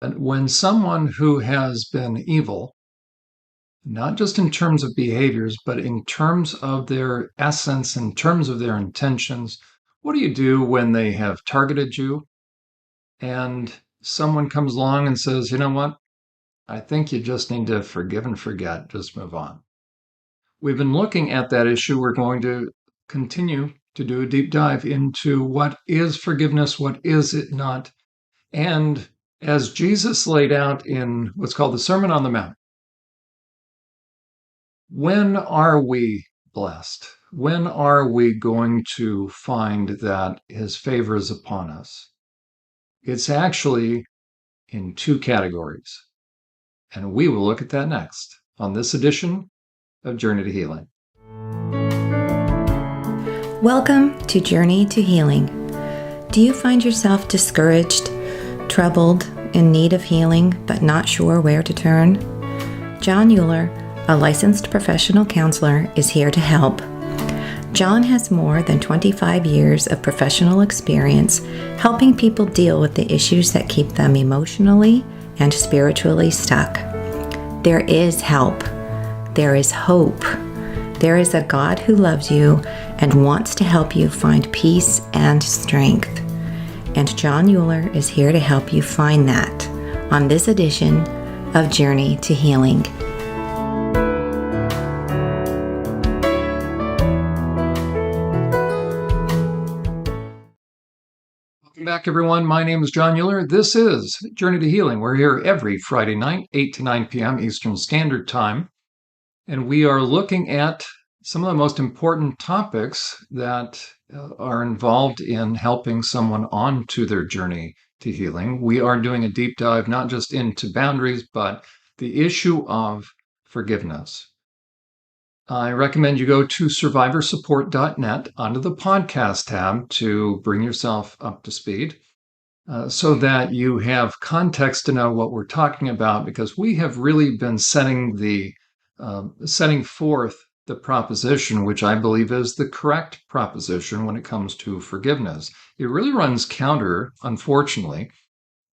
When someone who has been evil, not just in terms of behaviors, but in terms of their essence, in terms of their intentions, what do you do when they have targeted you and someone comes along and says, you know what? I think you just need to forgive and forget, just move on. We've been looking at that issue. We're going to continue to do a deep dive into what is forgiveness, what is it not. And as Jesus laid out in what's called the Sermon on the Mount, when are we blessed? When are we going to find that his favor is upon us? It's actually in two categories. And we will look at that next on this edition of Journey to Healing. Welcome to Journey to Healing. Do you find yourself discouraged, troubled, in need of healing, but not sure where to turn? Jon Uhler, a licensed professional counselor, is here to help. Jon has more than 25 years of professional experience helping people deal with the issues that keep them emotionally and spiritually stuck. There is help. There is hope. There is a God who loves you and wants to help you find peace and strength. And Jon Uhler is here to help you find that on this edition of Journey to Healing. Welcome back, everyone. My name is Jon Uhler. This is Journey to Healing. We're here every Friday night, 8 to 9 p.m. Eastern Standard Time. And we are looking at some of the most important topics that are involved in helping someone on to their journey to healing. We are doing a deep dive, not just into boundaries, but the issue of forgiveness. I recommend you go to SurvivorSupport.net under the podcast tab to bring yourself up to speed. So that you have context to know what we're talking about, because we have really been setting forth the proposition, which I believe is the correct proposition when it comes to forgiveness. It really runs counter, unfortunately,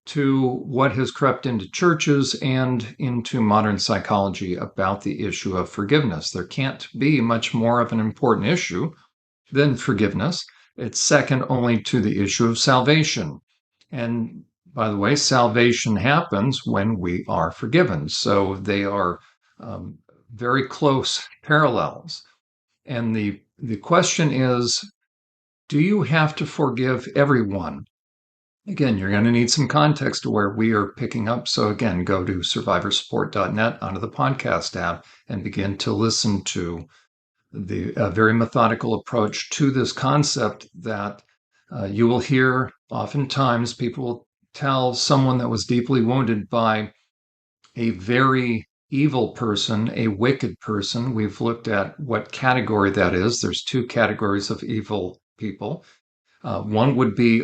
to what has crept into churches and into modern psychology about the issue of forgiveness. There can't be much more of an important issue than forgiveness. It's second only to the issue of salvation. And by the way, salvation happens when we are forgiven. So they are very close parallels. And the question is, do you have to forgive everyone? Again, you're going to need some context to where we are picking up. So again, go to SurvivorSupport.net under the podcast tab and begin to listen to the very methodical approach to this concept that you will hear oftentimes people will tell someone that was deeply wounded by a very evil person, a wicked person. We've looked at what category that is. There's two categories of evil people. One would be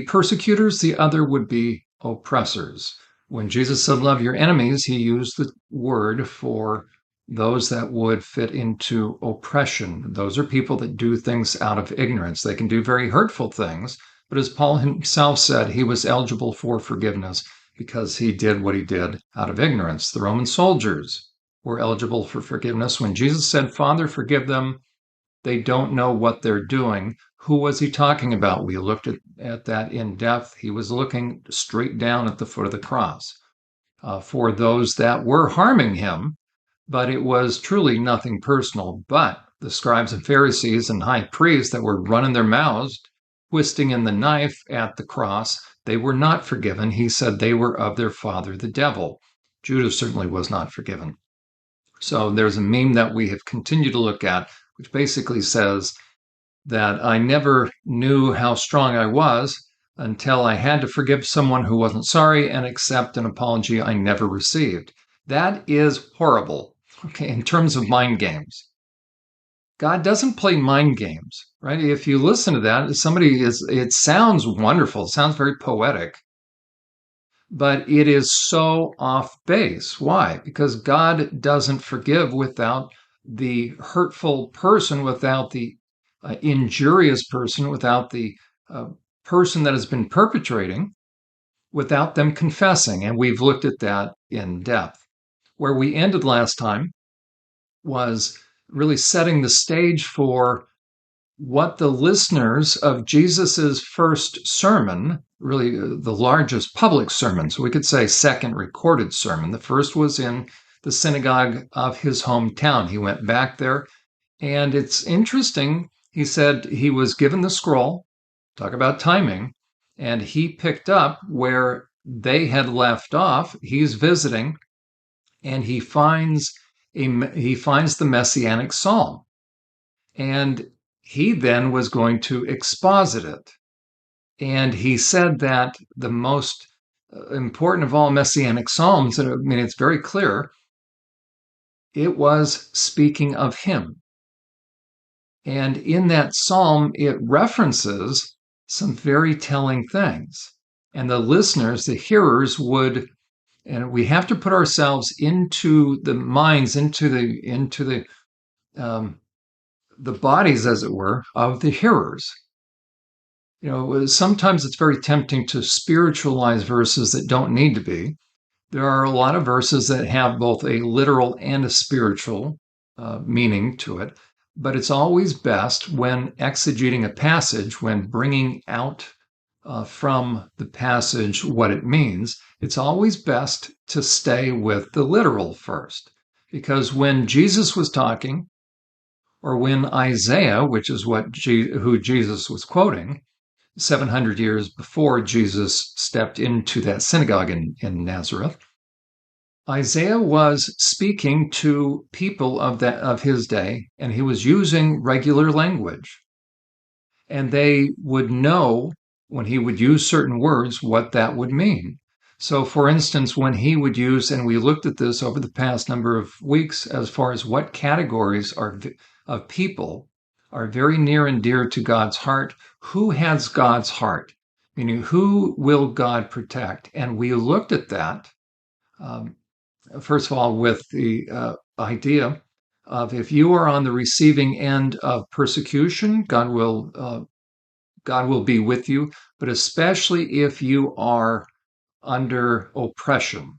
persecutors. The other would be oppressors. When Jesus said, "Love your enemies," he used the word for those that would fit into oppression. Those are people that do things out of ignorance. They can do very hurtful things, but as Paul himself said, he was eligible for forgiveness because he did what he did out of ignorance. The Roman soldiers were eligible for forgiveness. When Jesus said, "Father, forgive them, they don't know what they're doing," who was he talking about? We looked at that in depth. He was looking straight down at the foot of the cross for those that were harming him, but it was truly nothing personal. But the scribes and Pharisees and high priests that were running their mouths, twisting in the knife at the cross, they were not forgiven. He said they were of their father, the devil. Judas certainly was not forgiven. So there's a meme that we have continued to look at, which basically says that I never knew how strong I was until I had to forgive someone who wasn't sorry and accept an apology I never received. That is horrible, okay, in terms of mind games. God doesn't play mind games, right? If you listen to that, it sounds wonderful, it sounds very poetic, but it is so off base. Why? Because God doesn't forgive without the hurtful person, without the injurious person, without the person that has been perpetrating, without them confessing. And we've looked at that in depth. Where we ended last time was really setting the stage for what the listeners of Jesus's first sermon, really the largest public sermon, so we could say second recorded sermon. The first was in the synagogue of his hometown. He went back there, and it's interesting. He said he was given the scroll, talk about timing, and he picked up where they had left off. He's visiting, and he finds the messianic psalm, and he then was going to exposit it. And he said that the most important of all messianic psalms, and I mean, it's very clear, it was speaking of him. And in that psalm, it references some very telling things. And the listeners, the hearers would, and we have to put ourselves into the minds, the bodies, as it were, of the hearers. You know, sometimes it's very tempting to spiritualize verses that don't need to be. There are a lot of verses that have both a literal and a spiritual meaning to it, but it's always best when exegeting a passage, when bringing out from the passage what it means, it's always best to stay with the literal first. Because when Jesus was talking, or when Isaiah, which is who Jesus was quoting, 700 years before Jesus stepped into that synagogue in Nazareth, Isaiah was speaking to people of his day, and he was using regular language. And they would know when he would use certain words what that would mean. So, for instance, when he would use, and we looked at this over the past number of weeks as far as what categories of people are very near and dear to God's heart, who has God's heart? Meaning, who will God protect? And we looked at that, first of all, with the idea of if you are on the receiving end of persecution, God will be with you, but especially if you are under oppression.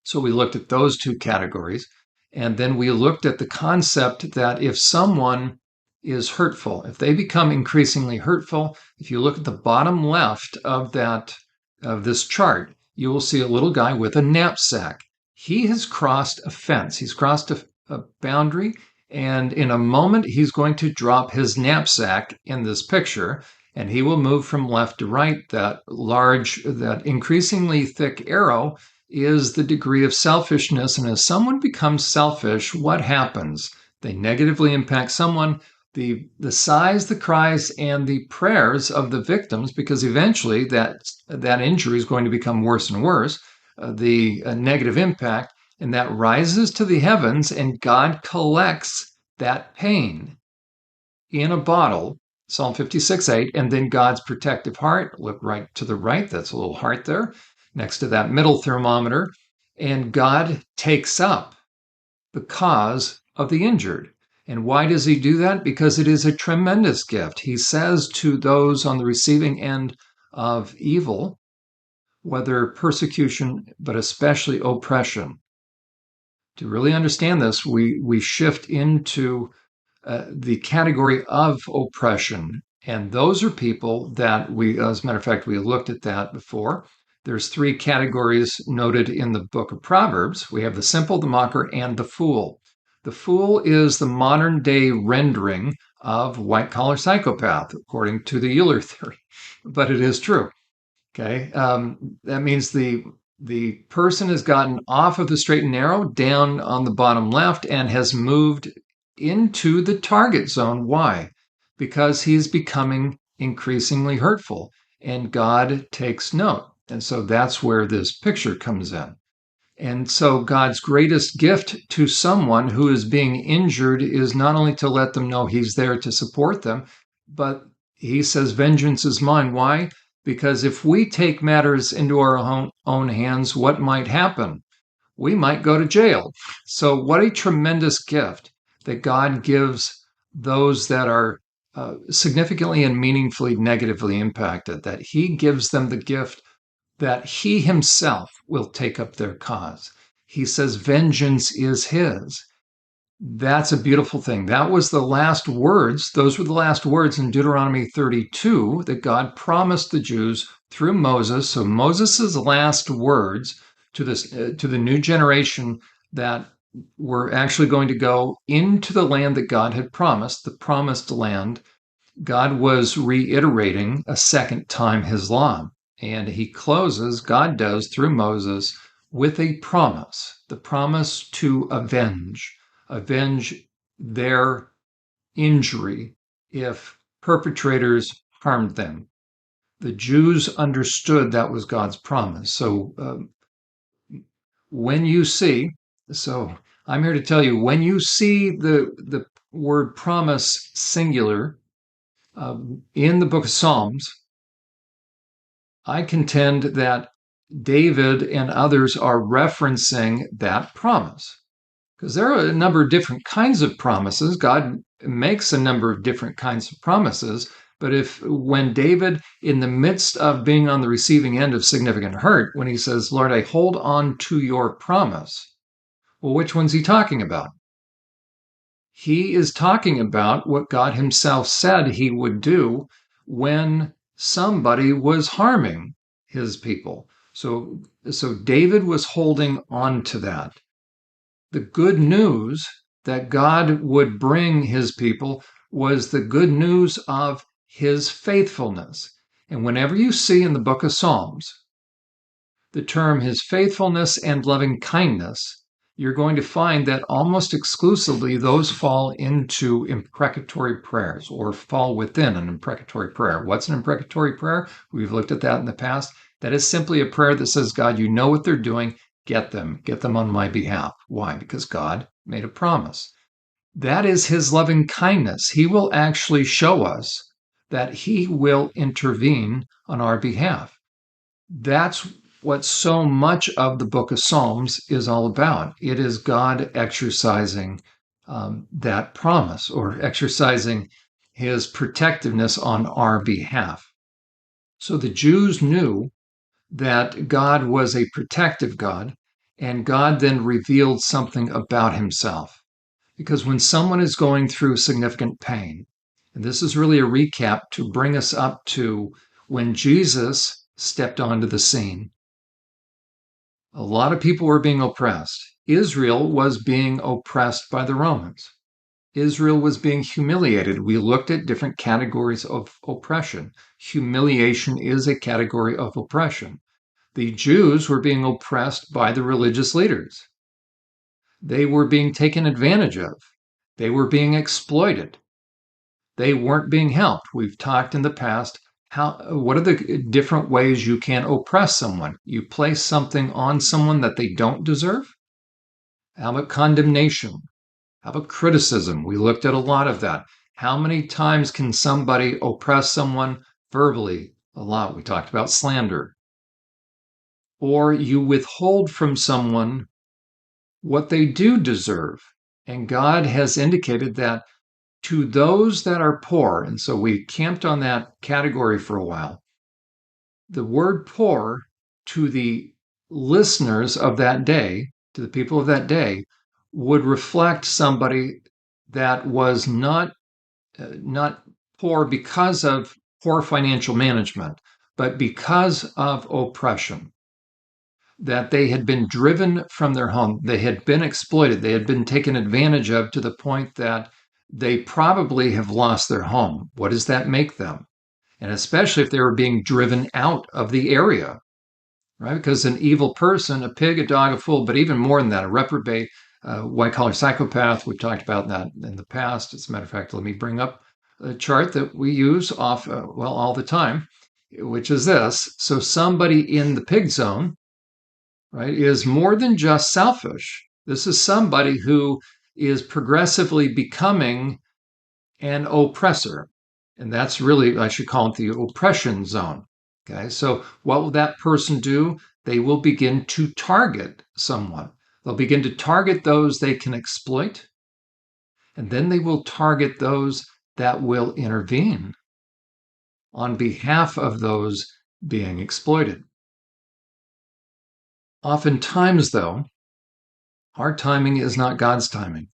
So we looked at those two categories. And then we looked at the concept that if someone is hurtful, if they become increasingly hurtful, if you look at the bottom left of this chart, you will see a little guy with a knapsack. He has crossed a fence. He's crossed a boundary, and in a moment, he's going to drop his knapsack in this picture, and he will move from left to right. That increasingly thick arrow is the degree of selfishness. And as someone becomes selfish, what happens? They negatively impact someone. The sighs, the cries, and the prayers of the victims, because eventually that injury is going to become worse and worse, the negative impact, and that rises to the heavens, and God collects that pain in a bottle, Psalm 56:8, and then God's protective heart, look right to the right, that's a little heart there, next to that middle thermometer, and God takes up the cause of the injured. And why does he do that? Because it is a tremendous gift. He says to those on the receiving end of evil, whether persecution, but especially oppression. To really understand this, we shift into the category of oppression. And those are people that as a matter of fact, we looked at that before. There's three categories noted in the book of Proverbs. We have the simple, the mocker, and the fool. The fool is the modern day rendering of white collar psychopath, according to the Uhler theory, but it is true. Okay, that means the person has gotten off of the straight and narrow, down on the bottom left, and has moved into the target zone. Why? Because he's becoming increasingly hurtful, and God takes note. And so that's where this picture comes in. And so God's greatest gift to someone who is being injured is not only to let them know he's there to support them, but he says, vengeance is mine. Why? Because if we take matters into our own hands, what might happen? We might go to jail. So what a tremendous gift that God gives those that are significantly and meaningfully negatively impacted, that he gives them the gift that he himself will take up their cause. He says, vengeance is his. That's a beautiful thing. That was the last words. Those were the last words in Deuteronomy 32 that God promised the Jews through Moses. So Moses's last words to to the new generation that were actually going to go into the land that God had promised, the promised land. God was reiterating a second time his law. And he closes, God does through Moses, with a promise, the promise to avenge their injury if perpetrators harmed them. The Jews understood that was God's promise. So when you see, so I'm here to tell you, when you see the word promise singular in the book of Psalms, I contend that David and others are referencing that promise because there are a number of different kinds of promises. God makes a number of different kinds of promises. But if when David, in the midst of being on the receiving end of significant hurt, when he says, Lord, I hold on to your promise, well, which one's he talking about? He is talking about what God himself said he would do when somebody was harming his people. So David was holding on to that. The good news that God would bring his people was the good news of his faithfulness. And whenever you see in the book of Psalms the term his faithfulness and loving kindness, you're going to find that almost exclusively those fall into imprecatory prayers or fall within an imprecatory prayer. What's an imprecatory prayer? We've looked at that in the past. That is simply a prayer that says, God, you know what they're doing. Get them on my behalf. Why? Because God made a promise. That is his loving kindness. He will actually show us that he will intervene on our behalf. That's what so much of the book of Psalms is all about. It is God exercising that promise or exercising his protectiveness on our behalf. So the Jews knew that God was a protective God, and God then revealed something about himself. Because when someone is going through significant pain, and this is really a recap to bring us up to when Jesus stepped onto the scene, a lot of people were being oppressed. Israel was being oppressed by the Romans. Israel was being humiliated. We looked at different categories of oppression. Humiliation is a category of oppression. The Jews were being oppressed by the religious leaders. They were being taken advantage of. They were being exploited. They weren't being helped. We've talked in the past what are the different ways you can oppress someone? You place something on someone that they don't deserve. How about condemnation? How about criticism? We looked at a lot of that. How many times can somebody oppress someone verbally? A lot. We talked about slander. Or you withhold from someone what they do deserve. And God has indicated that to those that are poor, and so we camped on that category for a while, the word poor to the listeners of that day, to the people of that day, would reflect somebody that was not poor because of poor financial management, but because of oppression. That they had been driven from their home, they had been exploited, they had been taken advantage of to the point that they probably have lost their home. What does that make them? And especially if they were being driven out of the area, right? Because an evil person, a pig, a dog, a fool, but even more than that, a reprobate, white collar psychopath, we've talked about that in the past. As a matter of fact, let me bring up a chart that we use all the time, which is this. So somebody in the pig zone, right, is more than just selfish. This is somebody who is progressively becoming an oppressor. And that's really, I should call it the oppression zone. Okay, so what will that person do? They will begin to target someone. They'll begin to target those they can exploit, and then they will target those that will intervene on behalf of those being exploited. Oftentimes, though, our timing is not God's timing.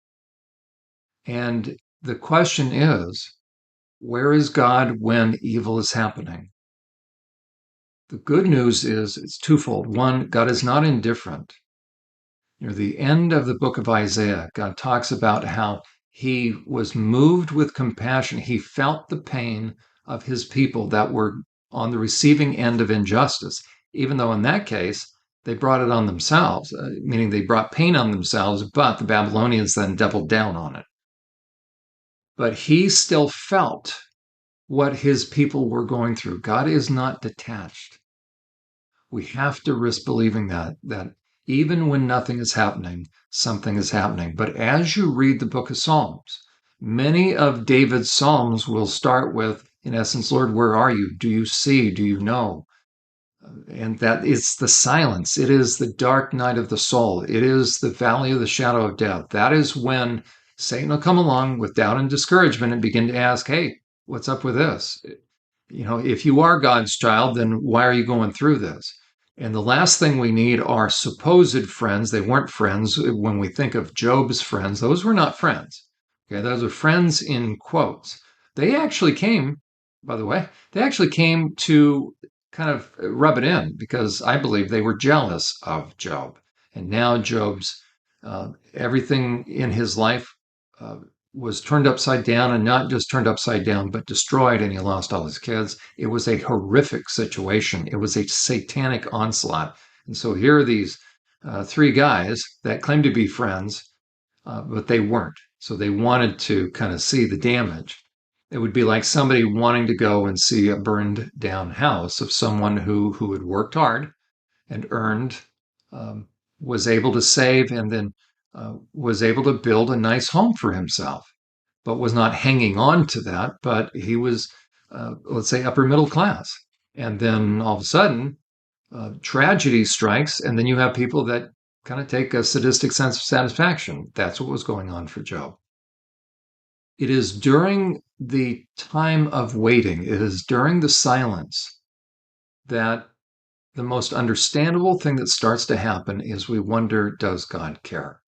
And the question is, where is God when evil is happening? The good news is it's twofold. One, God is not indifferent. Near the end of the book of Isaiah, God talks about how he was moved with compassion. He felt the pain of his people that were on the receiving end of injustice, even though in that case, they brought it on themselves, meaning they brought pain on themselves, but the Babylonians then doubled down on it. But he still felt what his people were going through. God is not detached. We have to risk believing that even when nothing is happening, something is happening. But as you read the book of Psalms, many of David's Psalms will start with, in essence, Lord, where are you? Do you see? Do you know? And that is the silence. It is the dark night of the soul. It is the valley of the shadow of death. That is when Satan will come along with doubt and discouragement and begin to ask, hey, what's up with this? If you are God's child, then why are you going through this? And the last thing we need are supposed friends. They weren't friends. When we think of Job's friends, those were not friends. Okay, those are friends in quotes. They actually came, by the way, they actually came to kind of rub it in because I believe they were jealous of Job. And now Job's everything in his life uh, was turned upside down, and not just turned upside down, but destroyed, and he lost all his kids. It was a horrific situation. It was a satanic onslaught. And so here are these three guys that claim to be friends, but they weren't. So they wanted to kind of see the damage. It would be like somebody wanting to go and see a burned down house of someone who had worked hard and earned, um, was able to save, and then was able to build a nice home for himself, but was not hanging on to that. But he was, let's say, upper middle class. And then all of a sudden, tragedy strikes, and then you have people that kind of take a sadistic sense of satisfaction. That's what was going on for Job. It is during the time of waiting, it is during the silence that the most understandable thing that starts to happen is we wonder, does God care?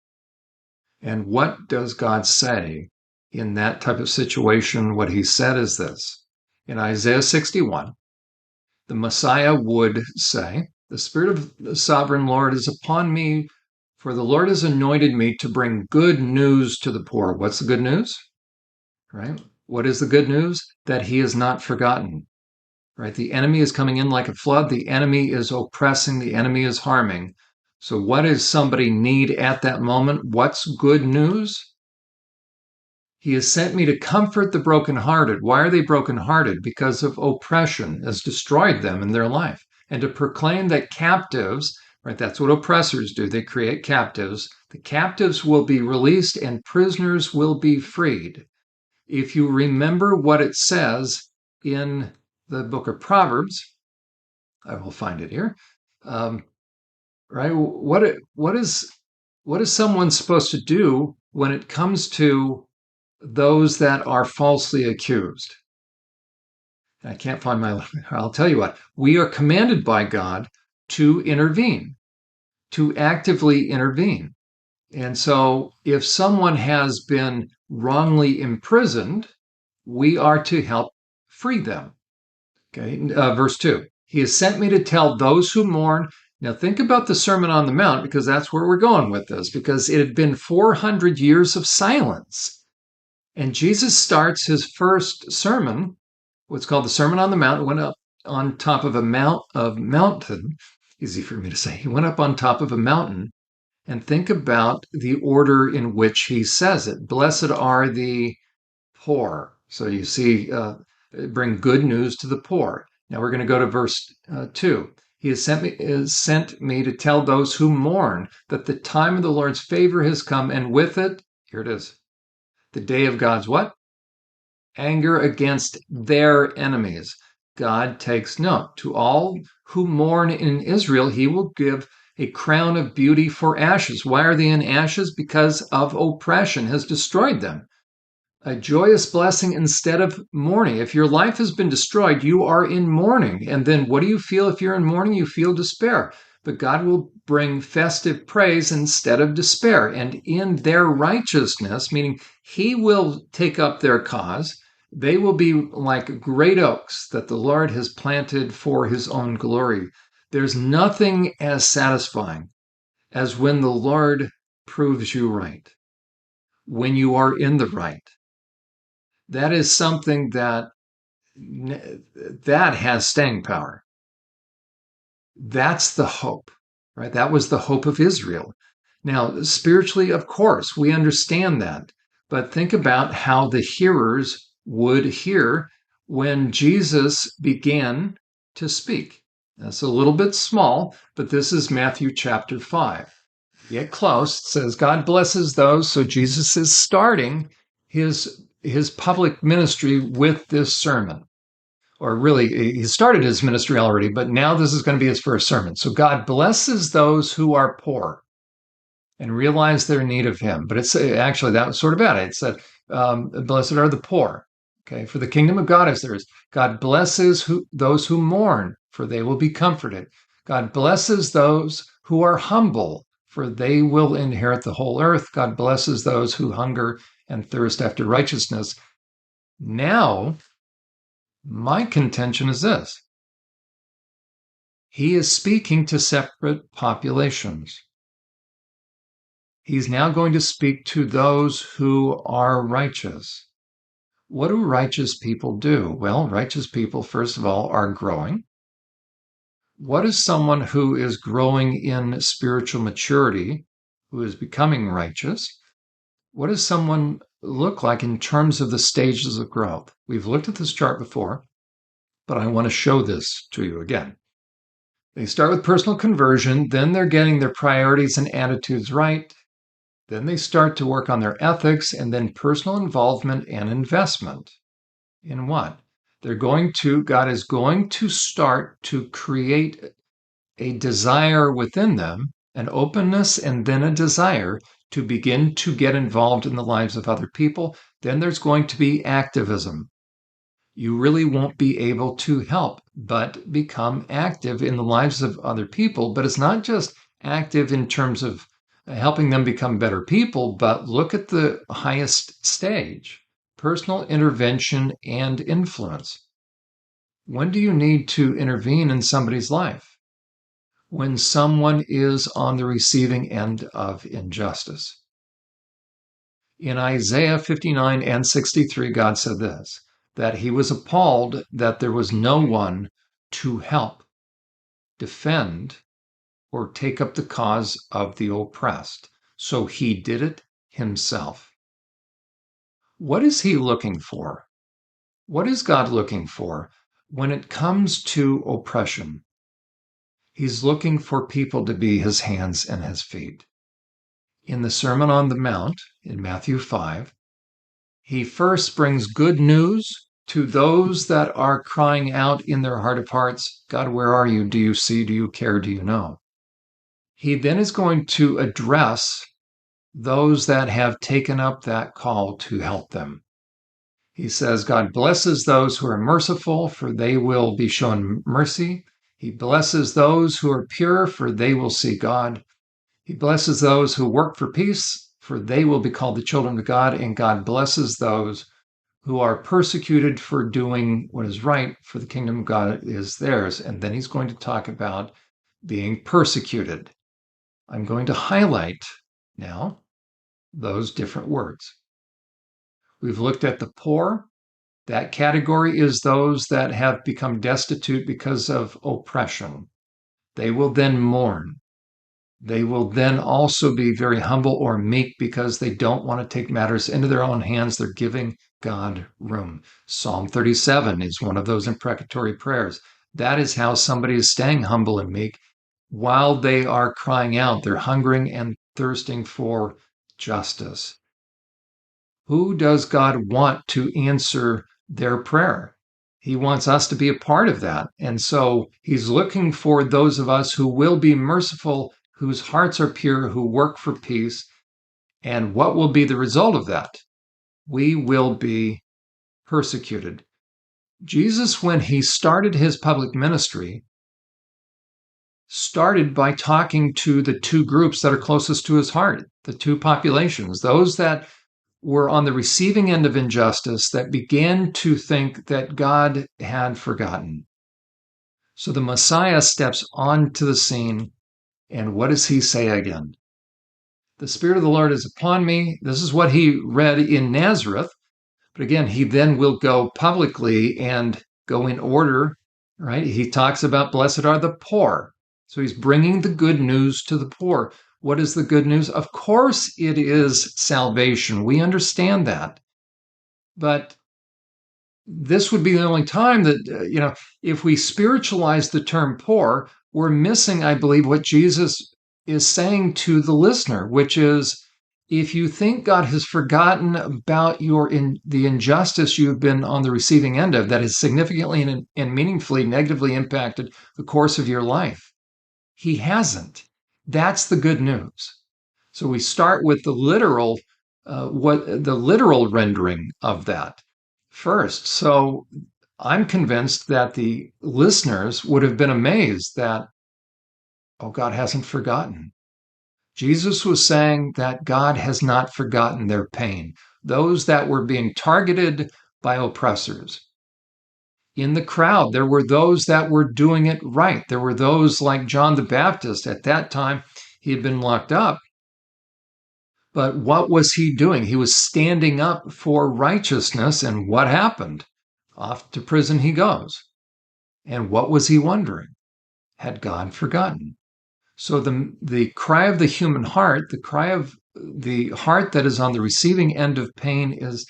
And what does God say in that type of situation? What he said is this. In Isaiah 61, the Messiah would say, the Spirit of the sovereign Lord is upon me, for the Lord has anointed me to bring good news to the poor. What's the good news? Right? What is the good news? That he is not forgotten. Right? The enemy is coming in like a flood. The enemy is oppressing. The enemy is harming. So what does somebody need at that moment? What's good news? He has sent me to comfort the brokenhearted. Why are they brokenhearted? Because of oppression has destroyed them in their life. And to proclaim that captives, right, that's what oppressors do. They create captives. The captives will be released and prisoners will be freed. If you remember what it says in the book of Proverbs, I will find it here. Right? What is someone supposed to do when it comes to those that are falsely accused? I can't find my. I'll tell you what. We are commanded by God to intervene, to actively intervene. And so, if someone has been wrongly imprisoned, we are to help free them. Okay, verse 2. He has sent me to tell those who mourn. Now, think about the Sermon on the Mount, because that's where we're going with this, because it had been 400 years of silence. And Jesus starts his first sermon, what's called the Sermon on the Mount. It went up on top of a mountain. Easy for me to say. He went up on top of a mountain, and think about the order in which he says it. Blessed are the poor. So you see, bring good news to the poor. Now we're going to go to verse 2. He has sent me to tell those who mourn that the time of the Lord's favor has come, and with it, here it is, the day of God's what? Anger against their enemies. God takes note. To all who mourn in Israel, he will give a crown of beauty for ashes. Why are they in ashes? Because of oppression has destroyed them. A joyous blessing instead of mourning. If your life has been destroyed, you are in mourning. And then what do you feel if you're in mourning? You feel despair. But God will bring festive praise instead of despair. And in their righteousness, meaning he will take up their cause, they will be like great oaks that the Lord has planted for his own glory. There's nothing as satisfying as when the Lord proves you right, when you are in the right. That is something that has staying power. That's the hope, right? That was the hope of Israel. Now, spiritually, of course, we understand that. But think about how the hearers would hear when Jesus began to speak. That's a little bit small, but this is Matthew chapter 5. Get close. It says, God blesses those. So Jesus is starting his public ministry with this sermon. Or really, he started his ministry already, but now this is going to be his first sermon. So God blesses those who are poor and realize their need of him. But it's actually, that was sort of bad. It said, blessed are the poor. Okay, for the kingdom of God is theirs. God blesses those who mourn, for they will be comforted. God blesses those who are humble, for they will inherit the whole earth. God blesses those who hunger and thirst after righteousness. Now, my contention is this. He is speaking to separate populations. He's now going to speak to those who are righteous. What do righteous people do? Well, righteous people, first of all, are growing. What is someone who is growing in spiritual maturity, who is becoming righteous? What does someone look like in terms of the stages of growth? We've looked at this chart before, but I want to show this to you again. They start with personal conversion, then they're getting their priorities and attitudes right. Then they start to work on their ethics, and then personal involvement and investment. In what? God is going to start to create a desire within them, an openness, and then a desire to begin to get involved in the lives of other people. Then there's going to be activism. You really won't be able to help but become active in the lives of other people. But it's not just active in terms of helping them become better people, but look at the highest stage, personal intervention and influence. When do you need to intervene in somebody's life? When someone is on the receiving end of injustice. In Isaiah 59 and 63, God said this, that he was appalled that there was no one to help, defend, or take up the cause of the oppressed. So he did it himself. What is he looking for? What is God looking for when it comes to oppression? He's looking for people to be his hands and his feet. In the Sermon on the Mount, in Matthew 5, he first brings good news to those that are crying out in their heart of hearts, God, where are you? Do you see? Do you care? Do you know? He then is going to address those that have taken up that call to help them. He says, God blesses those who are merciful, for they will be shown mercy. He blesses those who are pure, for they will see God. He blesses those who work for peace, for they will be called the children of God. And God blesses those who are persecuted for doing what is right, for the kingdom of God is theirs. And then he's going to talk about being persecuted. I'm going to highlight now those different words. We've looked at the poor. That category is those that have become destitute because of oppression. They will then mourn. They will then also be very humble or meek because they don't want to take matters into their own hands. They're giving God room. Psalm 37 is one of those imprecatory prayers. That is how somebody is staying humble and meek while they are crying out. They're hungering and thirsting for justice. Who does God want to answer their prayer? He wants us to be a part of that. And so he's looking for those of us who will be merciful, whose hearts are pure, who work for peace. And what will be the result of that? We will be persecuted. Jesus, when he started his public ministry, started by talking to the two groups that are closest to his heart, the two populations, those that were on the receiving end of injustice that began to think that God had forgotten. So the Messiah steps onto the scene, and what does he say again? The Spirit of the Lord is upon me. This is what he read in Nazareth. But again, he then will go publicly and go in order, right? He talks about blessed are the poor. So he's bringing the good news to the poor. What is the good news? Of course, it is salvation. We understand that. But this would be the only time that, if we spiritualize the term poor, we're missing, I believe, what Jesus is saying to the listener, which is, if you think God has forgotten about the injustice you've been on the receiving end of that has significantly and meaningfully negatively impacted the course of your life, he hasn't. That's the good news. So we start with the literal rendering of that first. So I'm convinced that the listeners would have been amazed that, oh, God hasn't forgotten. Jesus was saying that God has not forgotten their pain, those that were being targeted by oppressors. In the crowd, there were those that were doing it right. There were those like John the Baptist. At that time, he had been locked up. But what was he doing? He was standing up for righteousness. And what happened? Off to prison he goes. And what was he wondering? Had God forgotten? So the cry of the human heart, the cry of the heart that is on the receiving end of pain is,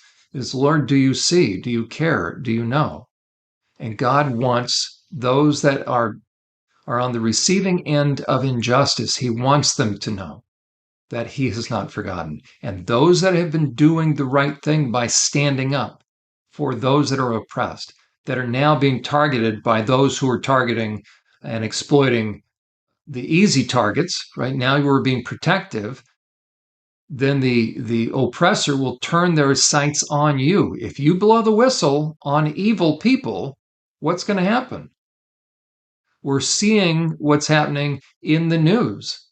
Lord, do you see? Do you care? Do you know? And God wants those that are on the receiving end of injustice, he wants them to know that he has not forgotten. And those that have been doing the right thing by standing up for those that are oppressed, that are now being targeted by those who are targeting and exploiting the easy targets, right? Now you are being protective, then the oppressor will turn their sights on you. If you blow the whistle on evil people, what's going to happen? We're seeing what's happening in the news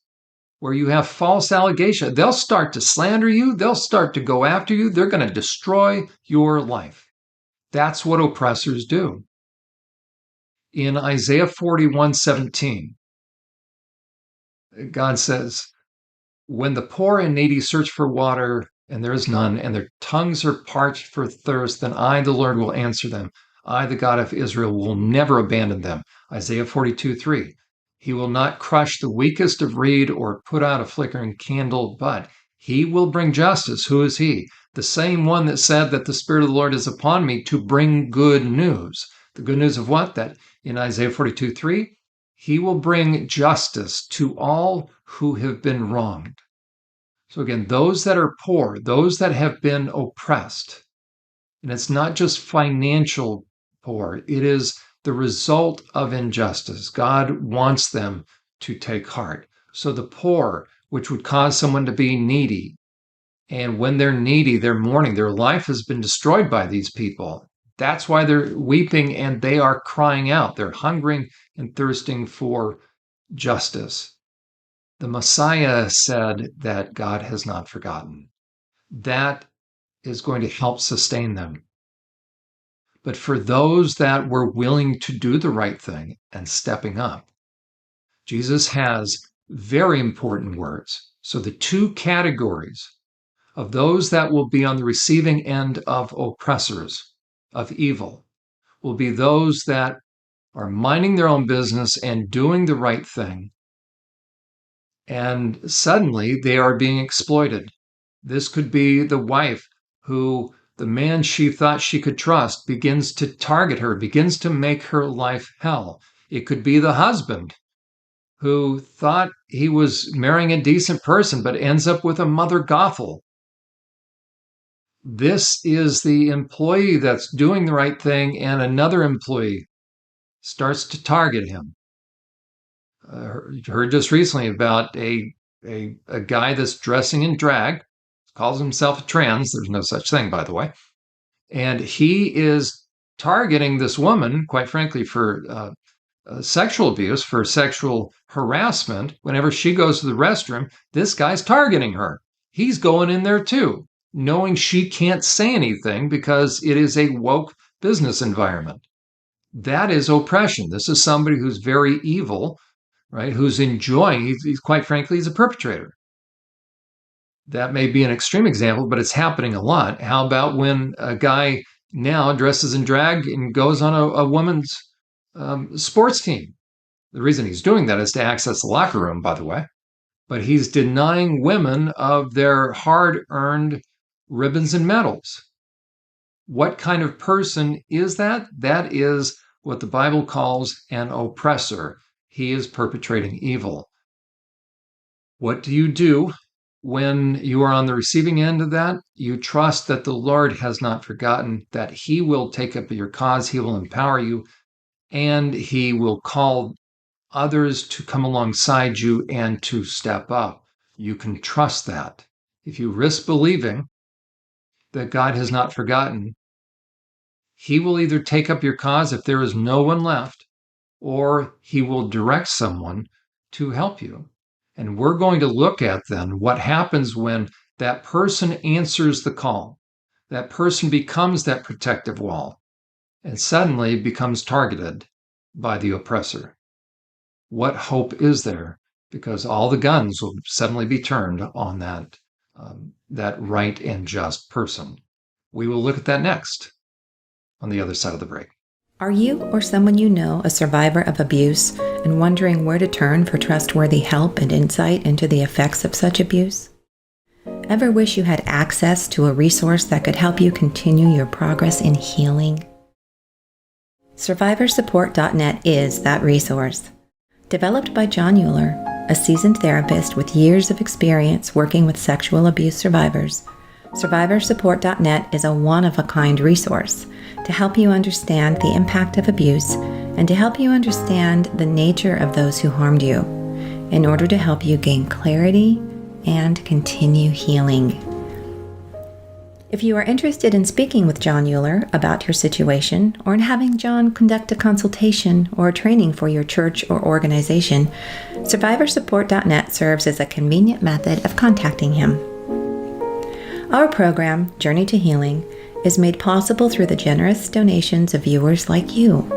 where you have false allegations. They'll start to slander you. They'll start to go after you. They're going to destroy your life. That's what oppressors do. In Isaiah 41:17, God says, when the poor and needy search for water and there is none, and their tongues are parched for thirst, then I, the Lord, will answer them. I, the God of Israel, will never abandon them. Isaiah 42:3. He will not crush the weakest of reed or put out a flickering candle, but he will bring justice. Who is he? The same one that said that the Spirit of the Lord is upon me to bring good news. The good news of what? That in Isaiah 42:3, he will bring justice to all who have been wronged. So again, those that are poor, those that have been oppressed, and it's not just financial poor, it is the result of injustice. God wants them to take heart. So the poor, which would cause someone to be needy, and when they're needy, they're mourning, their life has been destroyed by these people. That's why they're weeping and they are crying out. They're hungering and thirsting for justice. The Messiah said that God has not forgotten. That is going to help sustain them. But for those that were willing to do the right thing and stepping up, Jesus has very important words. So the two categories of those that will be on the receiving end of oppressors, of evil, will be those that are minding their own business and doing the right thing. And suddenly they are being exploited. This could be the wife who the man she thought she could trust begins to target her, begins to make her life hell. It could be the husband who thought he was marrying a decent person but ends up with a Mother Gothel. This is the employee that's doing the right thing, and another employee starts to target him. Heard just recently about a guy that's dressing in drag, calls himself a trans. There's no such thing, by the way. And he is targeting this woman, quite frankly, for sexual abuse, for sexual harassment, whenever she goes to the restroom, this guy's targeting her. He's going in there too, knowing she can't say anything because it is a woke business environment. That is oppression. This is somebody who's very evil, right? Who's enjoying, he's quite frankly, he's a perpetrator. That may be an extreme example, but it's happening a lot. How about when a guy now dresses in drag and goes on a woman's sports team? The reason he's doing that is to access the locker room, by the way. But he's denying women of their hard earned ribbons and medals. What kind of person is that? That is what the Bible calls an oppressor. He is perpetrating evil. What do you do when you are on the receiving end of that? You trust that the Lord has not forgotten, that He will take up your cause, He will empower you, and He will call others to come alongside you and to step up. You can trust that. If you risk believing that God has not forgotten, He will either take up your cause if there is no one left, or He will direct someone to help you. And we're going to look at then what happens when that person answers the call. That person becomes that protective wall and suddenly becomes targeted by the oppressor. What hope is there? Because all the guns will suddenly be turned on that right and just person. We will look at that next on the other side of the break. Are you or someone you know a survivor of abuse and wondering where to turn for trustworthy help and insight into the effects of such abuse? Ever wish you had access to a resource that could help you continue your progress in healing? SurvivorSupport.net is that resource. Developed by Jon Uhler, a seasoned therapist with years of experience working with sexual abuse survivors, SurvivorSupport.net is a one-of-a-kind resource to help you understand the impact of abuse and to help you understand the nature of those who harmed you, in order to help you gain clarity and continue healing. If you are interested in speaking with Jon Uhler about your situation, or in having Jon conduct a consultation or a training for your church or organization, SurvivorSupport.net serves as a convenient method of contacting him. Our program, Journey to Healing, is made possible through the generous donations of viewers like you.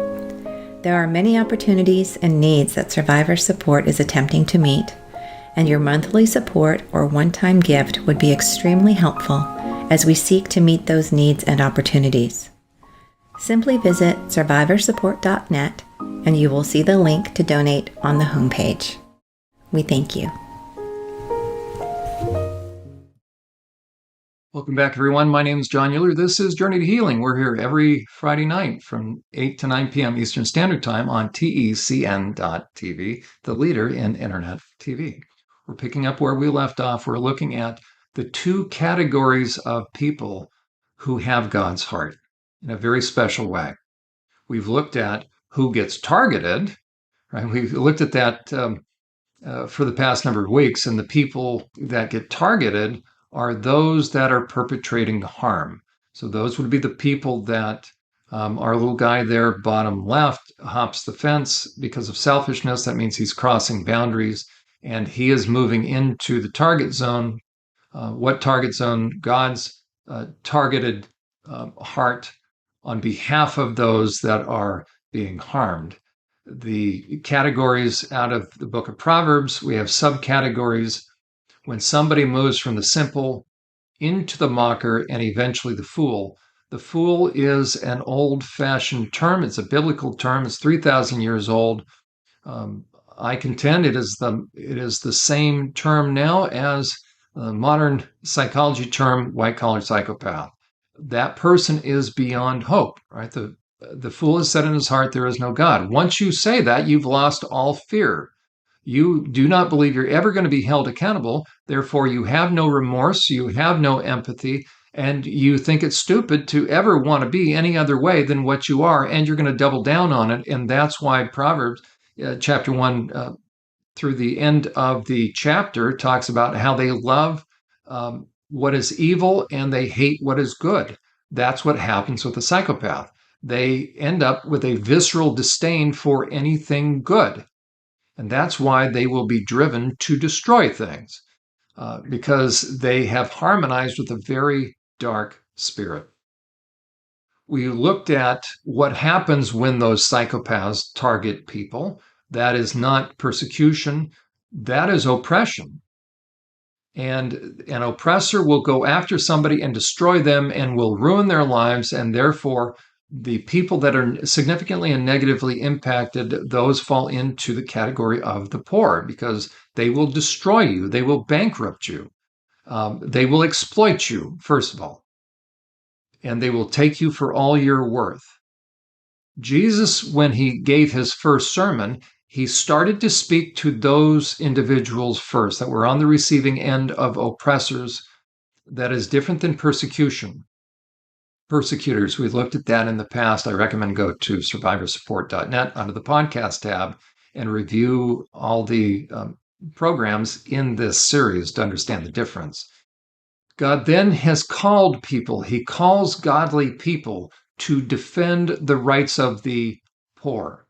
There are many opportunities and needs that Survivor Support is attempting to meet, and your monthly support or one-time gift would be extremely helpful as we seek to meet those needs and opportunities. Simply visit SurvivorSupport.net and you will see the link to donate on the homepage. We thank you. Welcome back, everyone. My name is Jon Uhler. This is Journey to Healing. We're here every Friday night from 8 to 9 p.m. Eastern Standard Time on TECN.TV, the leader in Internet TV. We're picking up where we left off. We're looking at the two categories of people who have God's heart in a very special way. We've looked at who gets targeted, right? We've looked at that for the past number of weeks, and the people that get targeted are those that are perpetrating harm. So those would be the people that our little guy there, bottom left, hops the fence because of selfishness. That means he's crossing boundaries and he is moving into the target zone. What target zone? God's targeted heart on behalf of those that are being harmed. The categories out of the book of Proverbs, we have subcategories. When somebody moves from the simple into the mocker and eventually the fool is an old-fashioned term. It's a biblical term. It's 3,000 years old. I contend it is the same term now as the modern psychology term, white-collar psychopath. That person is beyond hope, right? The fool has said in his heart, there is no God. Once you say that, you've lost all fear. You do not believe you're ever going to be held accountable. Therefore, you have no remorse, you have no empathy, and you think it's stupid to ever want to be any other way than what you are, and you're going to double down on it. And that's why Proverbs chapter 1 through the end of the chapter talks about how they love what is evil and they hate what is good. That's what happens with a psychopath. they end up with a visceral disdain for anything good. And that's why they will be driven to destroy things, because they have harmonized with a very dark spirit. We looked at what happens when those psychopaths target people. That is not persecution, that is oppression. And an oppressor will go after somebody and destroy them and will ruin their lives, and therefore the people that are significantly and negatively impacted, those fall into the category of the poor, because they will destroy you, they will bankrupt you, they will exploit you, first of all, and they will take you for all you're worth. Jesus, when he gave his first sermon, he started to speak to those individuals first that were on the receiving end of oppressors. That is different than persecution. Persecutors, we looked at that in the past. I recommend go to SurvivorSupport.net under the podcast tab and review all the programs in this series to understand the difference. God then has called people, he calls godly people to defend the rights of the poor.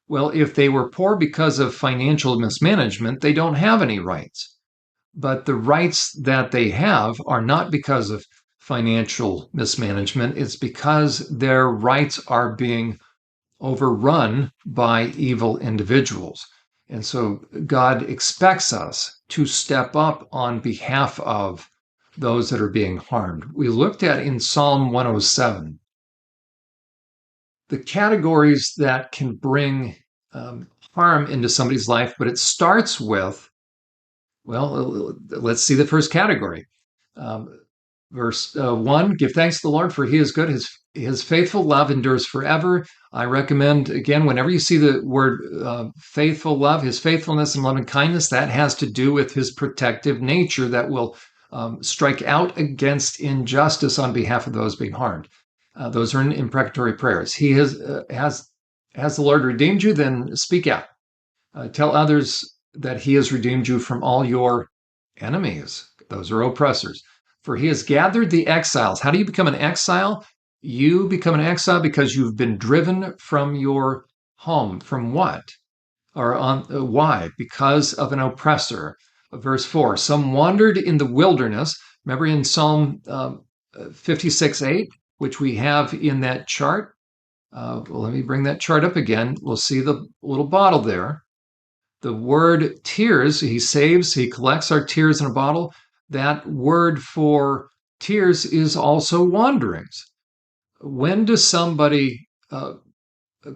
Well, if they were poor because of financial mismanagement, they don't have any rights. But the rights that they have are not because of financial mismanagement, it's because their rights are being overrun by evil individuals. And so God expects us to step up on behalf of those that are being harmed. We looked at in Psalm 107 the categories that can bring harm into somebody's life, but it starts with, well, let's see the first category. Verse 1, give thanks to the Lord, for he is good. His faithful love endures forever. I recommend, again, whenever you see the word faithful love, his faithfulness and loving kindness, that has to do with his protective nature that will strike out against injustice on behalf of those being harmed. Those are imprecatory prayers. He has the Lord redeemed you? Then speak out. Tell others that he has redeemed you from all your enemies. Those are oppressors. For he has gathered the exiles. How do you become an exile? You become an exile because you've been driven from your home. From what? Or why? Because of an oppressor. Verse 4, some wandered in the wilderness. Remember in Psalm 56:8, which we have in that chart? Well, let me bring that chart up again. We'll see the little bottle there. The word tears, he saves, he collects our tears in a bottle. That word for tears is also wanderings. When does somebody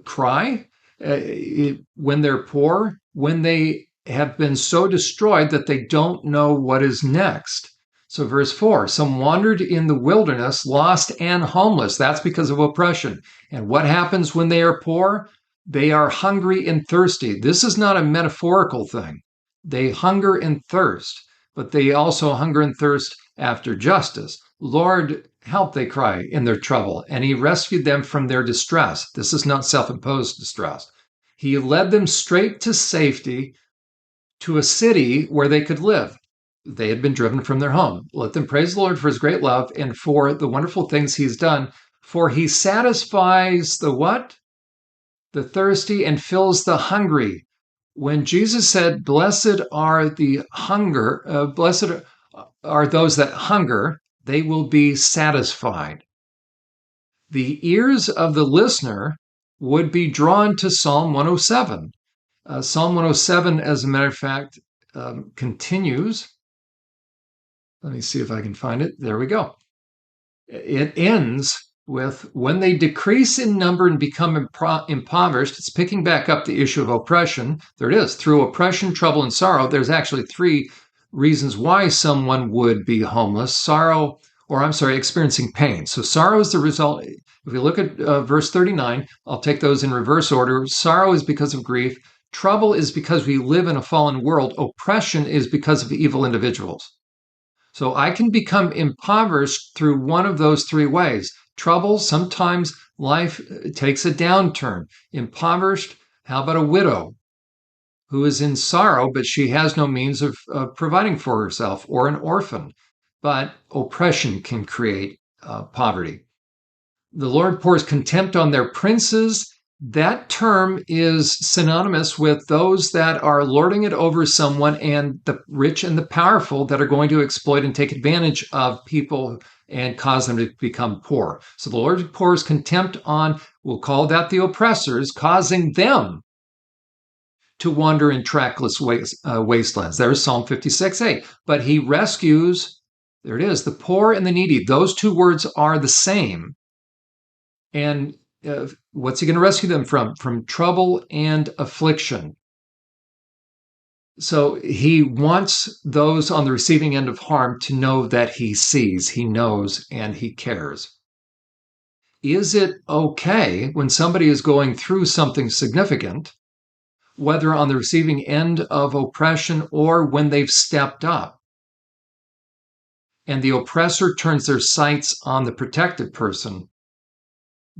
cry? When they're poor, when they have been so destroyed that they don't know what is next. So, verse 4, some wandered in the wilderness, lost and homeless. That's because of oppression. And what happens when they are poor? They are hungry and thirsty. This is not a metaphorical thing. They hunger and thirst, but they also hunger and thirst after justice. Lord, help, they cry in their trouble, and he rescued them from their distress. This is not self-imposed distress. He led them straight to safety, to a city where they could live. They had been driven from their home. Let them praise the Lord for his great love and for the wonderful things he's done. For he satisfies the what? The thirsty and fills the hungry. When Jesus said, blessed are the hunger, blessed are those that hunger, they will be satisfied. The ears of the listener would be drawn to Psalm 107. Psalm 107, as a matter of fact, continues. Let me see if I can find it. There we go. It ends with, when they decrease in number and become impoverished. It's picking back up the issue of oppression. There it is. Through oppression, trouble, and sorrow, there's actually three reasons why someone would be homeless. Experiencing pain. So sorrow is the result. If we look at verse 39, I'll take those in reverse order. Sorrow is because of grief. Trouble is because we live in a fallen world. Oppression is because of evil individuals. So I can become impoverished through one of those three ways. Trouble, sometimes life takes a downturn. Impoverished, how about a widow who is in sorrow, but she has no means of providing for herself, or an orphan? But oppression can create poverty. The Lord pours contempt on their princes. That term is synonymous with those that are lording it over someone, and the rich and the powerful that are going to exploit and take advantage of people and cause them to become poor. So the Lord pours contempt on, we'll call that the oppressors, causing them to wander in trackless wastelands. There's Psalm 56:8. But he rescues, there it is, the poor and the needy. Those two words are the same. And what's he going to rescue them from? From trouble and affliction. So he wants those on the receiving end of harm to know that he sees, he knows, and he cares. Is it okay when somebody is going through something significant, whether on the receiving end of oppression or when they've stepped up, and the oppressor turns their sights on the protected person?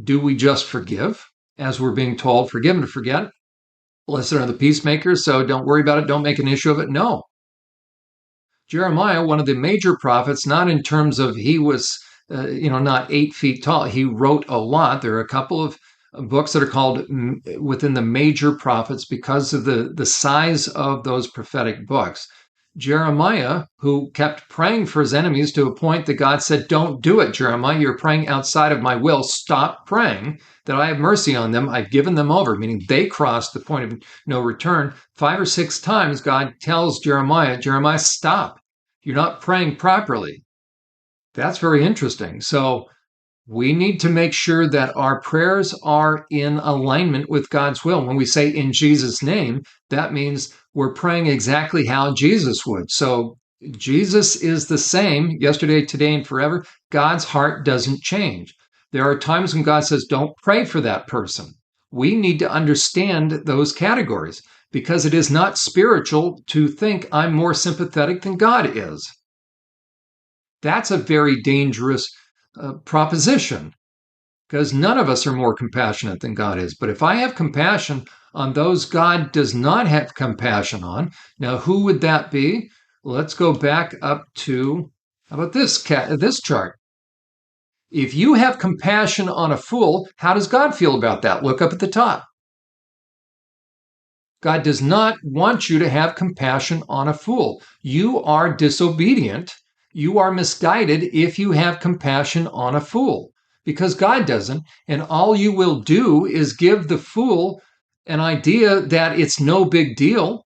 Do we just forgive, as we're being told, forgive and forget? Blessed are the peacemakers, so don't worry about it, don't make an issue of it. No. Jeremiah, one of the major prophets, not in terms of he was, not 8 feet tall. He wrote a lot. There are a couple of books that are called within the major prophets because of the size of those prophetic books. Jeremiah, who kept praying for his enemies to a point that God said, don't do it, Jeremiah. You're praying outside of my will. Stop praying that I have mercy on them. I've given them over, meaning they crossed the point of no return. 5 or 6 times, God tells Jeremiah, stop. You're not praying properly. That's very interesting. So we need to make sure that our prayers are in alignment with God's will. When we say in Jesus' name, that means we're praying exactly how Jesus would. So Jesus is the same yesterday, today, and forever. God's heart doesn't change. There are times when God says, don't pray for that person. We need to understand those categories because it is not spiritual to think I'm more sympathetic than God is. That's a very dangerous proposition because none of us are more compassionate than God is. But if I have compassion on those God does not have compassion on, now who would that be? Let's go back up to, how about this chart? If you have compassion on a fool, how does God feel about that? Look up at the top. God does not want you to have compassion on a fool. You are disobedient. You are misguided if you have compassion on a fool, because God doesn't. And all you will do is give the fool an idea that it's no big deal.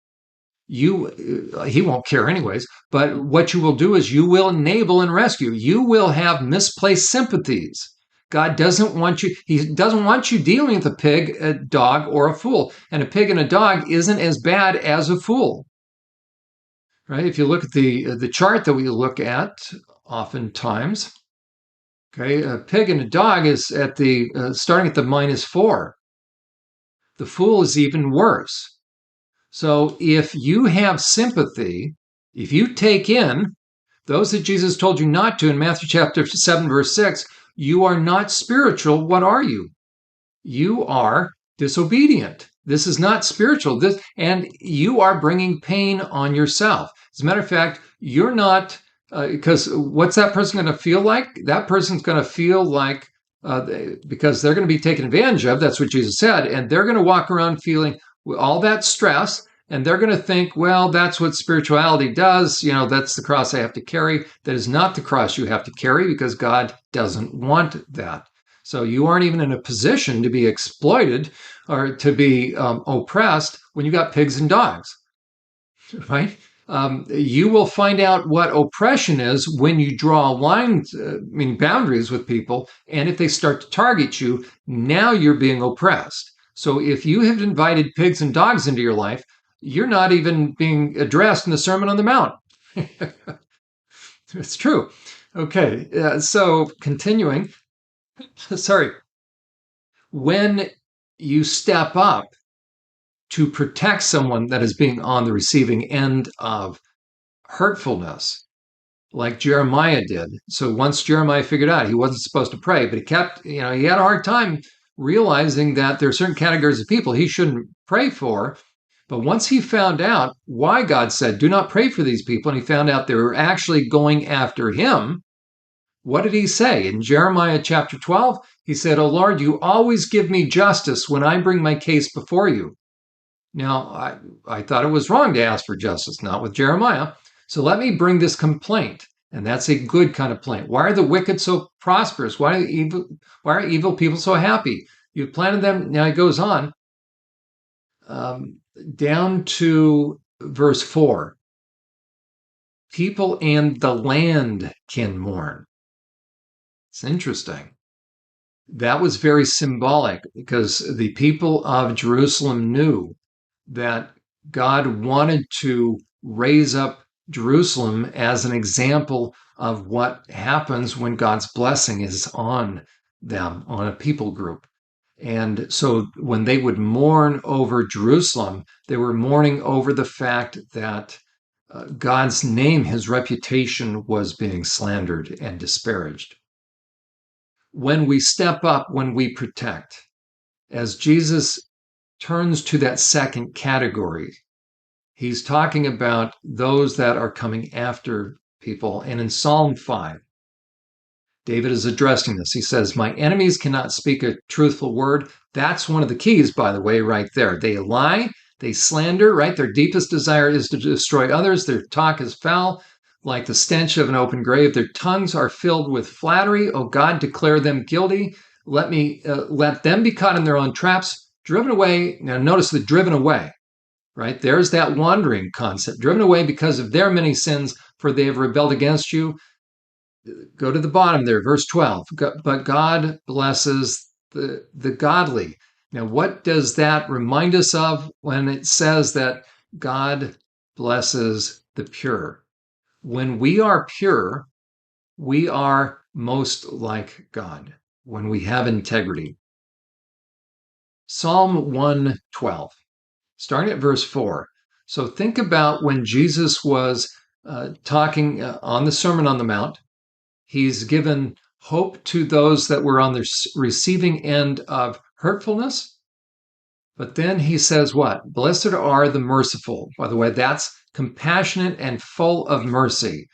He won't care anyways. But what you will do is you will enable and rescue. You will have misplaced sympathies. God doesn't want you, he doesn't want you dealing with a pig, a dog, or a fool. And a pig and a dog isn't as bad as a fool. Right? If you look at the chart that we look at oftentimes, okay, a pig and a dog is at the starting at the -4. The fool is even worse. So if you have sympathy, if you take in those that Jesus told you not to in Matthew chapter 7, verse 6, you are not spiritual. What are you? You are disobedient. This is not spiritual. And you are bringing pain on yourself. As a matter of fact, you're not, because what's that person going to feel like? That person's going to feel like, because they're going to be taken advantage of. That's what Jesus said. And they're going to walk around feeling all that stress. And they're going to think, well, that's what spirituality does. That's the cross I have to carry. That is not the cross you have to carry because God doesn't want that. So you aren't even in a position to be exploited or to be oppressed when you got pigs and dogs, right? You will find out what oppression is when you draw lines, meaning boundaries with people. And if they start to target you, now you're being oppressed. So if you have invited pigs and dogs into your life, you're not even being addressed in the Sermon on the Mount. It's true. Okay, so continuing. Sorry. When you step up to protect someone that is being on the receiving end of hurtfulness, like Jeremiah did. So once Jeremiah figured out he wasn't supposed to pray, but he had a hard time realizing that there are certain categories of people he shouldn't pray for. But once he found out why God said, do not pray for these people, and he found out they were actually going after him, What did he say? In Jeremiah chapter 12, he said, "O Lord, you always give me justice when I bring my case before you." Now, I thought it was wrong to ask for justice, not with Jeremiah. So let me bring this complaint. And that's a good kind of complaint. Why are the wicked so prosperous? Why are evil people so happy? You've planted them. Now he goes on um, down to verse 4. People and the land can mourn. It's interesting. That was very symbolic because the people of Jerusalem knew that God wanted to raise up Jerusalem as an example of what happens when God's blessing is on them, on a people group. And so when they would mourn over Jerusalem, they were mourning over the fact that God's name, his reputation was being slandered and disparaged. When we step up, when we protect, as Jesus turns to that second category, he's talking about those that are coming after people. And in Psalm 5, David is addressing this. He says, "My enemies cannot speak a truthful word." That's one of the keys, by the way, right there. They lie, they slander, right? Their deepest desire is to destroy others. Their talk is foul, like the stench of an open grave. Their tongues are filled with flattery. Oh God, declare them guilty. Let them be caught in their own traps, driven away. Now, notice the driven away, right? There's that wandering concept. Driven away because of their many sins, for they have rebelled against you. Go to the bottom there, verse 12. But God blesses the godly. Now, what does that remind us of when it says that God blesses the pure? When we are pure, we are most like God, when we have integrity. Psalm 112, starting at verse 4. So think about when Jesus was talking on the Sermon on the Mount. He's given hope to those that were on the receiving end of hurtfulness. But then he says what? Blessed are the merciful. By the way, that's compassionate and full of mercy.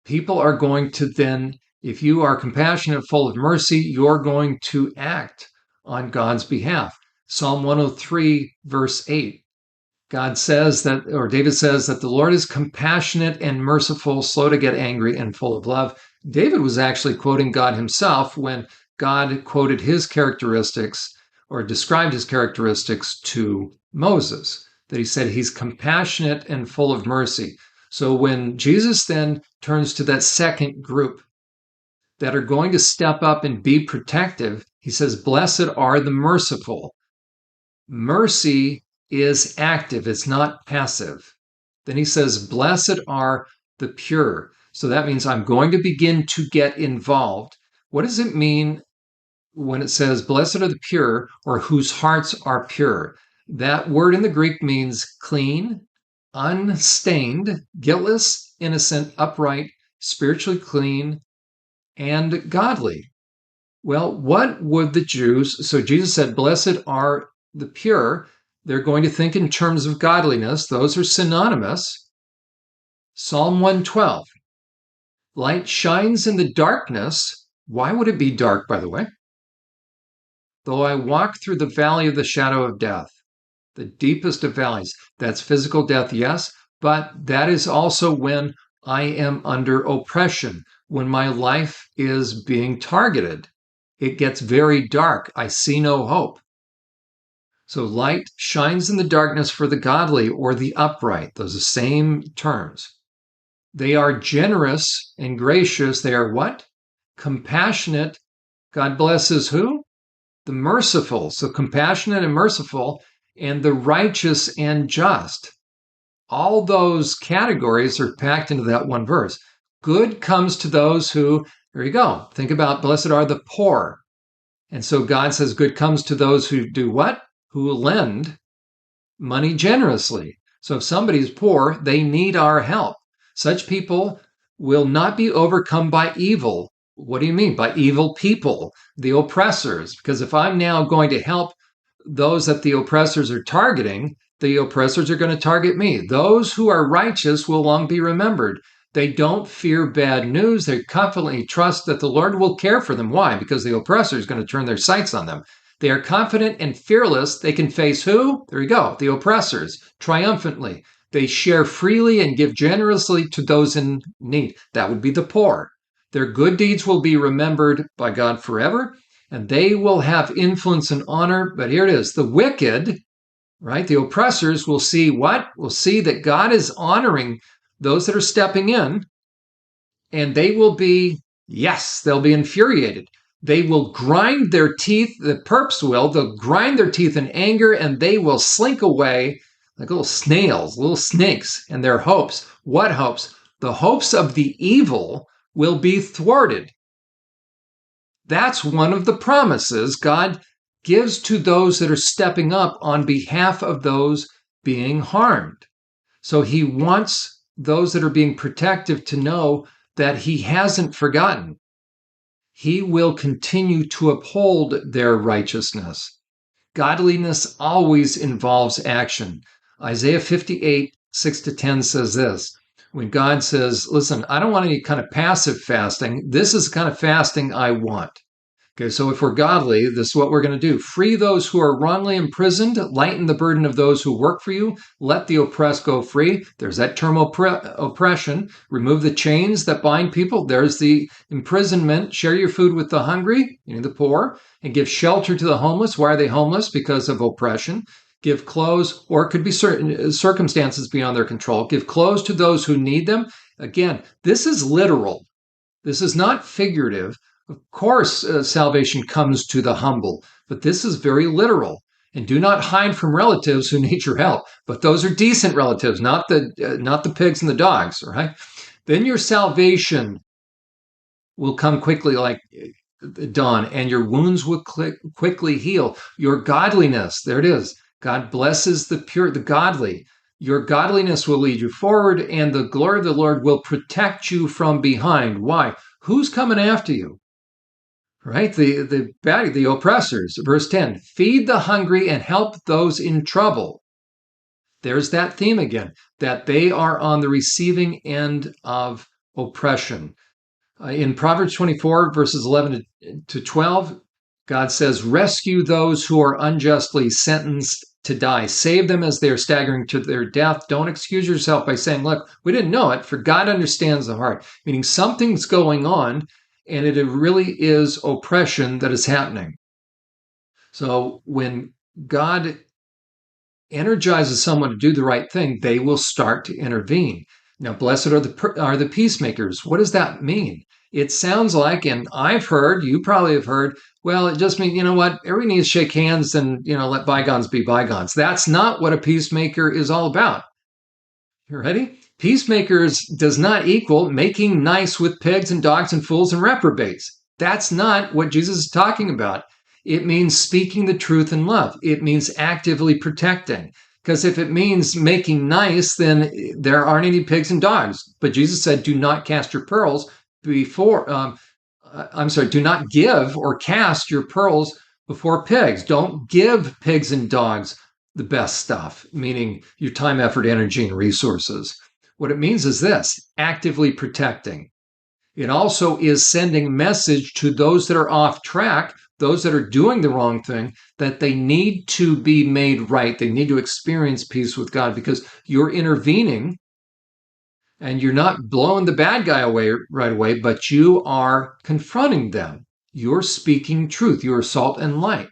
People are going to then, if you are compassionate, full of mercy, you're going to act on God's behalf. Psalm 103, verse 8. God says that, or David says that the Lord is compassionate and merciful, slow to get angry, and full of love. David was actually quoting God himself when God quoted his characteristics or described his characteristics to Moses, that he said he's compassionate and full of mercy. So when Jesus then turns to that second group that are going to step up and be protective, he says, "Blessed are the merciful." Mercy is active, it's not passive. Then he says, "Blessed are the pure." So that means I'm going to begin to get involved. What does it mean when it says, "Blessed are the pure," or "whose hearts are pure"? That word in the Greek means clean, unstained, guiltless, innocent, upright, spiritually clean, and godly. Well, what would the Jews? So Jesus said, "Blessed are the pure." They're going to think in terms of godliness. Those are synonymous. Psalm 112. Light shines in the darkness. Why would it be dark, by the way? Though I walk through the valley of the shadow of death, the deepest of valleys. That's physical death, yes, but that is also when I am under oppression, when my life is being targeted. It gets very dark. I see no hope. So light shines in the darkness for the godly or the upright. Those are the same terms. They are generous and gracious. They are what? Compassionate. God blesses who? The merciful. So compassionate and merciful, and the righteous and just. All those categories are packed into that one verse. Good comes to those who, there you go. Think about blessed are the poor. And so God says good comes to those who do what? Who lend money generously. So if somebody's poor, they need our help. Such people will not be overcome by evil. What do you mean by evil people? The oppressors. Because if I'm now going to help those that the oppressors are targeting, the oppressors are going to target me. Those who are righteous will long be remembered. They don't fear bad news. They confidently trust that the Lord will care for them. Why? Because the oppressor is going to turn their sights on them. They are confident and fearless. They can face who? There you go, the oppressors, triumphantly. They share freely and give generously to those in need. That would be the poor. Their good deeds will be remembered by God forever, and they will have influence and honor. But here it is, the wicked, right? The oppressors will see what? Will see that God is honoring those that are stepping in, and they will be, yes, they'll be infuriated. They will grind their teeth, the perps will, they'll grind their teeth in anger, and they will slink away like little snails, little snakes, and their hopes. What hopes? The hopes of the evil will be thwarted. That's one of the promises God gives to those that are stepping up on behalf of those being harmed. So he wants those that are being protective to know that he hasn't forgotten. He will continue to uphold their righteousness. Godliness always involves action. Isaiah 58, 6-10 says this. When God says, listen, I don't want any kind of passive fasting. This is the kind of fasting I want. Okay, so if we're godly, this is what we're going to do. Free those who are wrongly imprisoned, lighten the burden of those who work for you, let the oppressed go free. There's that term oppression. Remove the chains that bind people. There's the imprisonment. Share your food with the hungry, the poor, and give shelter to the homeless. Why are they homeless? Because of oppression. Give clothes, or it could be certain circumstances beyond their control. Give clothes to those who need them. Again, this is literal. This is not figurative. Of course, salvation comes to the humble, but this is very literal. And do not hide from relatives who need your help. But those are decent relatives, not the pigs and the dogs, right? Then your salvation will come quickly like dawn, and your wounds will quickly heal. Your godliness, there it is. God blesses the pure, the godly. Your godliness will lead you forward, and the glory of the Lord will protect you from behind. Why? Who's coming after you? Right? The oppressors. Verse 10, feed the hungry and help those in trouble. There's that theme again, that they are on the receiving end of oppression. In Proverbs 24, verses 11 to 12, God says, rescue those who are unjustly sentenced to die. Save them as they are staggering to their death. Don't excuse yourself by saying, look, we didn't know it, for God understands the heart. Meaning something's going on, and it really is oppression that is happening. So when God energizes someone to do the right thing, they will start to intervene. Now, blessed are the peacemakers. What does that mean? It sounds like, and I've heard, you probably have heard, well, it just means, you know what, everybody needs to shake hands and, let bygones be bygones. That's not what a peacemaker is all about. You ready? Peacemakers does not equal making nice with pigs and dogs and fools and reprobates. That's not what Jesus is talking about. It means speaking the truth in love. It means actively protecting. Because if it means making nice, then there aren't any pigs and dogs. But Jesus said, do not cast your pearls before, do not give or cast your pearls before pigs. Don't give pigs and dogs the best stuff, meaning your time, effort, energy, and resources. What it means is this, actively protecting. It also is sending message to those that are off track, those that are doing the wrong thing, that they need to be made right. They need to experience peace with God because you're intervening and you're not blowing the bad guy away right away, but you are confronting them. You're speaking truth. You're salt and light.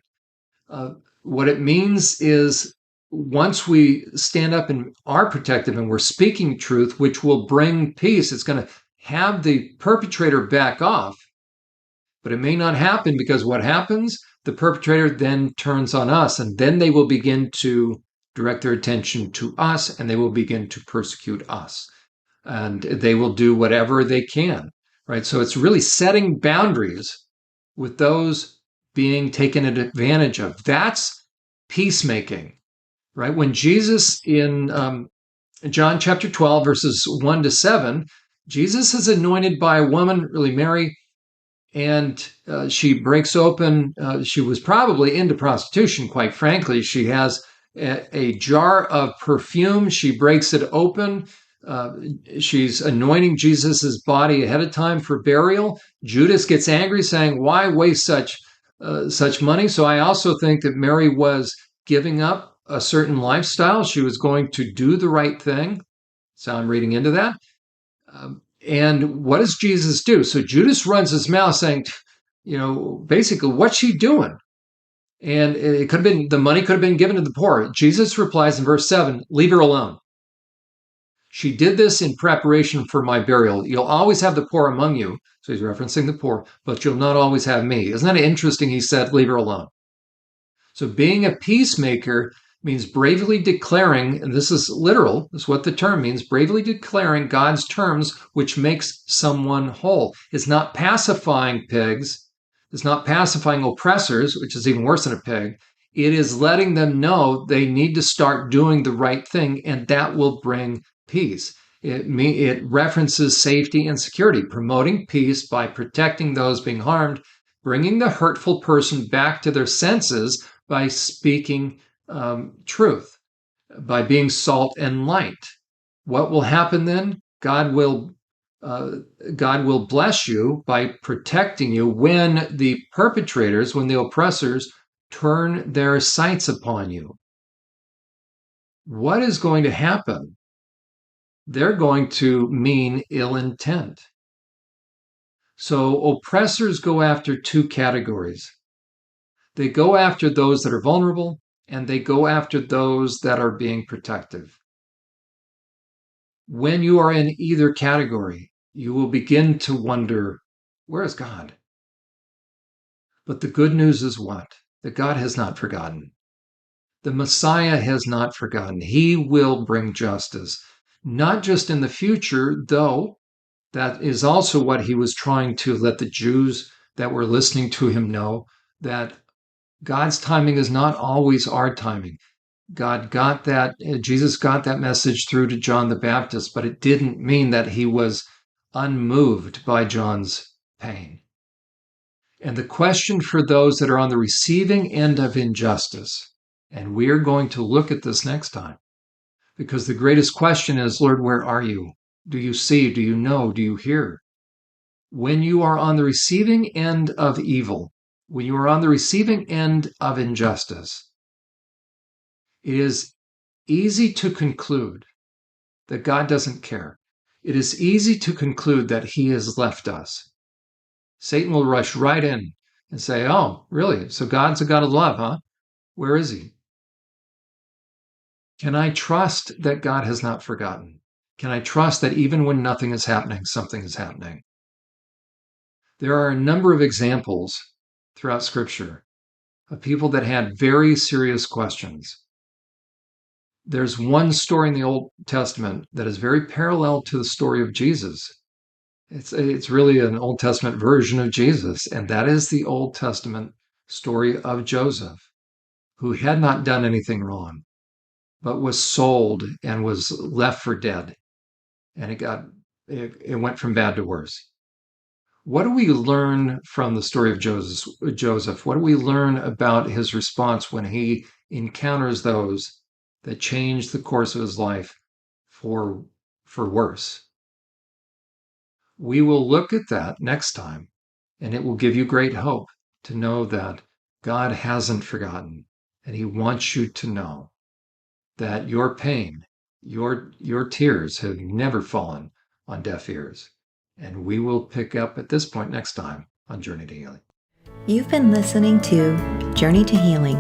What it means is once we stand up and are protective and we're speaking truth, which will bring peace, it's going to have the perpetrator back off. But it may not happen because what happens? The perpetrator then turns on us, and then they will begin to direct their attention to us, and they will begin to persecute us. And they will do whatever they can, right? So it's really setting boundaries with those being taken advantage of. That's peacemaking, right? When Jesus in John chapter 12, verses 1-7, Jesus is anointed by a woman, really Mary, and she breaks open. She was probably into prostitution, quite frankly. She has a jar of perfume. She breaks it open. she's anointing Jesus's body ahead of time for burial. Judas gets angry, saying, "Why waste such money?" So I also think that Mary was giving up a certain lifestyle. She was going to do the right thing. So I'm reading into that. And what does Jesus do? So Judas runs his mouth saying, basically, what's she doing? And it could have been, the money could have been given to the poor. Jesus replies in verse 7, "Leave her alone. She did this in preparation for my burial. You'll always have the poor among you." So he's referencing the poor, "but you'll not always have me." Isn't that interesting? He said, "Leave her alone." So being a peacemaker means bravely declaring, and this is literal, this is what the term means, bravely declaring God's terms, which makes someone whole. It's not pacifying pigs. It's not pacifying oppressors, which is even worse than a pig. It is letting them know they need to start doing the right thing, and that will bring peace. It references safety and security, promoting peace by protecting those being harmed, bringing the hurtful person back to their senses by speaking truth, by being salt and light. What will happen then? God will bless you by protecting you when the perpetrators, when the oppressors turn their sights upon you. What is going to happen? They're going to mean ill intent. So oppressors go after two categories. They go after those that are vulnerable, and they go after those that are being protective. When you are in either category, you will begin to wonder, where is God? But the good news is what? That God has not forgotten. The Messiah has not forgotten. He will bring justice, not just in the future, though that is also what he was trying to let the Jews that were listening to him know, that God's timing is not always our timing. Jesus got that message through to John the Baptist, but it didn't mean that he was unmoved by John's pain. And the question for those that are on the receiving end of injustice, and we are going to look at this next time, because the greatest question is, Lord, where are you? Do you see? Do you know? Do you hear? When you are on the receiving end of evil, when you are on the receiving end of injustice, it is easy to conclude that God doesn't care. It is easy to conclude that he has left us. Satan will rush right in and say, "Oh, really? So God's a God of love, huh? Where is he?" Can I trust that God has not forgotten? Can I trust that even when nothing is happening, something is happening? There are a number of examples throughout Scripture of people that had very serious questions. There's one story in the Old Testament that is very parallel to the story of Jesus. It's really an Old Testament version of Jesus, and that is the Old Testament story of Joseph, who had not done anything wrong, but was sold and was left for dead. And it went from bad to worse. What do we learn from the story of Joseph? What do we learn about his response when he encounters those that change the course of his life for worse? We will look at that next time, and it will give you great hope to know that God hasn't forgotten, and he wants you to know that your pain, your tears have never fallen on deaf ears. And we will pick up at this point next time on Journey to Healing. You've been listening to Journey to Healing,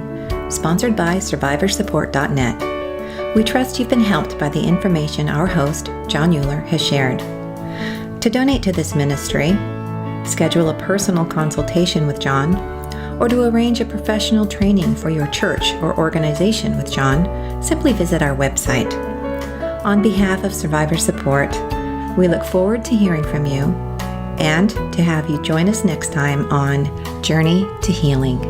sponsored by SurvivorSupport.net. We trust you've been helped by the information our host, Jon Uhler, has shared. To donate to this ministry, schedule a personal consultation with Jon, or to arrange a professional training for your church or organization with Jon, simply visit our website. On behalf of Survivor Support, we look forward to hearing from you and to have you join us next time on Journey to Healing.